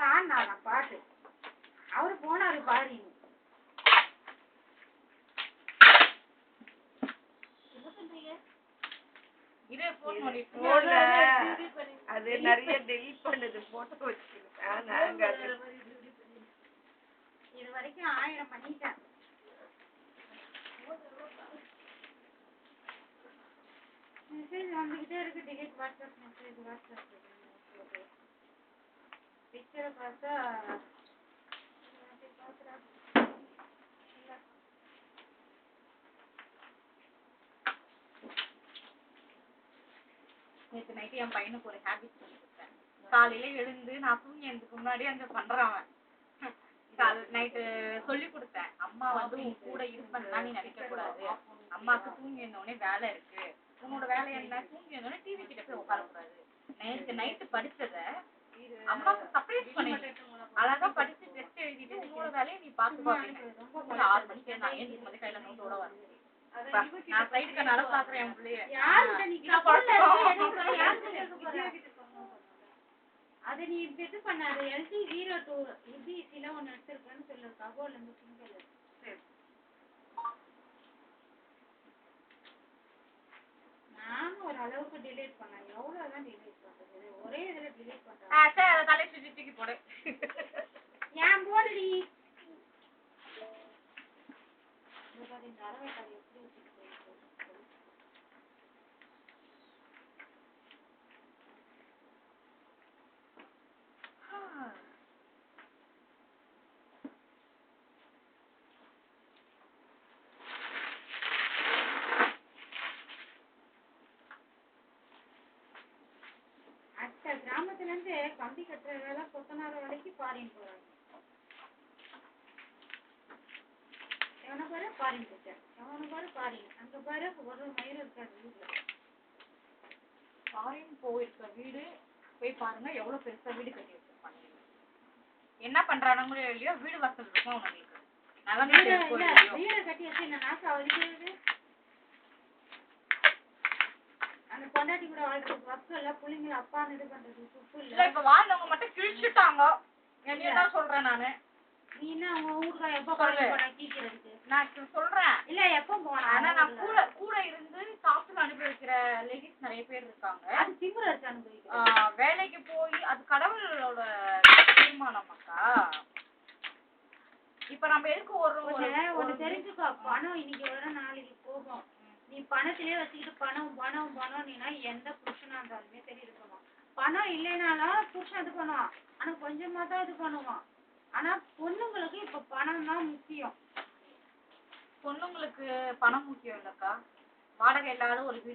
பாடினாரா பாட்டு அவரு போனாரு பாடி அது நிறைய டெலிட் பண்ணுது போட்டோ வச்சுக்கிட்டேன் நாங்க இது வரைக்கும் 1000 பண்ணிட்டேன். மெசேஜ் வந்துகிட்டே இருக்கு. டிலீட் வாட்ஸ்அப் மெசேஜ் வாட்ஸ்அப் பிக்சரை பார்த்தா நேற்று நைட்டு என் பையனுக்கு ஒரு ஹேபிட் சொல்லி கொடுத்தேன். காலையில எழுந்து நான் தூங்கி எனக்கு முன்னாடி அங்க பண்றான் நைட்டு சொல்லி கொடுத்தேன். அம்மா வந்து உன் கூட இருப்பேன்னா நீ நினைக்க கூடாது. அம்மாவுக்கு தூங்கி இருந்தோடனே வேலை இருக்கு. உன்னோட வேலை என்ன? தூங்கி இருந்தோடனே டிவி கிட்ட போய் உட்காரக்கூடாது. நேற்று நைட்டு படிச்சத அம்மாவுக்கு சர்ப்ரைஸ் பண்ணிட்டு அழகா படிச்சு டெஸ்ட் எழுதிட்டு உன்னோட வேலையை நீ பாத்துக்கோ அப்படின்னு 6 மணிக்கு நான் ஏன் மாதிரி கையில நோட்டோட வரேன். நான் சைடு கண்ணால பாக்குறேன் என் பிள்ளைய. அது நீ இப்ப இது பண்ணாத. LG02 EBCல ஒன்னு எடுத்திருக்கேன்னு சொல்லு. கபோர்ட்ல இருந்து சிங்கிள். நானும் ஒரு அளவுக்கு டிலீட் பண்ணேன். எவ்வளவுதான் டிலீட் பண்றது? ஒரே இதுல டிலீட் பண்றேன். சரி அத தலை சுத்திட்டு போடு. ஏன் போடுடி? இந்த பாரு இந்த அரவக்காய் எப்படி வச்சிட்டு கிராமத்துல இருந்து கம்பி கட்டுற வேலை கொத்தனார வேலைக்கு ஃபாரின் போறாங்க. எவனை பாரு ஃபாரின் போயிட்டேன். எவனை பாரு ஃபாரின். அங்க பாரு ஒரு மயிர் இருக்காது வீட்டுல. ஃபாரின் போயிருக்க வீடு போய் பாருங்க எவ்வளவு பெருசா வீடு கட்டி வச்சிருப்பாங்க. என்ன பண்றானுங்களோ இல்லையோ வீடு வாசல் இருக்கும் அவங்களுக்கு. வீடு கட்டி வச்சு என்ன நாக்கா வலிக்கிறது. அந்த பொண்டாட்டி கூட வாழ்க்கை பக்கம் இல்ல. புள்ளைங்களை அப்பான்னு இது பண்றது துப்பு இல்ல. இப்ப வாழ்ந்தவங்க மட்டும் கிழிச்சுட்டாங்க. என்னதான் சொல்றேன் நானு. நீ என்ன அவங்க ஊருக்கா எப்ப போன கீக்கிறதுக்கு நான் சொல்றேன். இல்ல எப்ப போன ஆனா நான் கூட இருந்து சாப்பிட்டு அனுப்பி வைக்கிற லேடிஸ் நிறைய பேர் இருக்காங்க. அது திமிர இருக்கு அனுபவிக்க. வேலைக்கு போய் அது கடவுளோட தீர்மானமாக்கா. இப்ப நம்ம எதுக்கு ஒரு தெரிஞ்சுக்கோ. பணம் இன்னைக்கு வர நாளைக்கு போகும். நீ பணத்திலே வச்சுக்கிட்டு பணம் நீனா எந்த புருஷனா இருந்தாலுமே சரி இது பண்ணுவான். பணம் இல்லைனாலும் புருஷன் இது பண்ணுவான். ஆனா கொஞ்சமா தான் இது பண்ணுவான். ஆனா பொண்ணுங்களுக்கு இப்ப பணம் தான் முக்கியம். பொண்ணுங்களுக்கு பணம் முக்கியம் இல்லக்கா. வாடகை இல்லாத ஒரு வீடு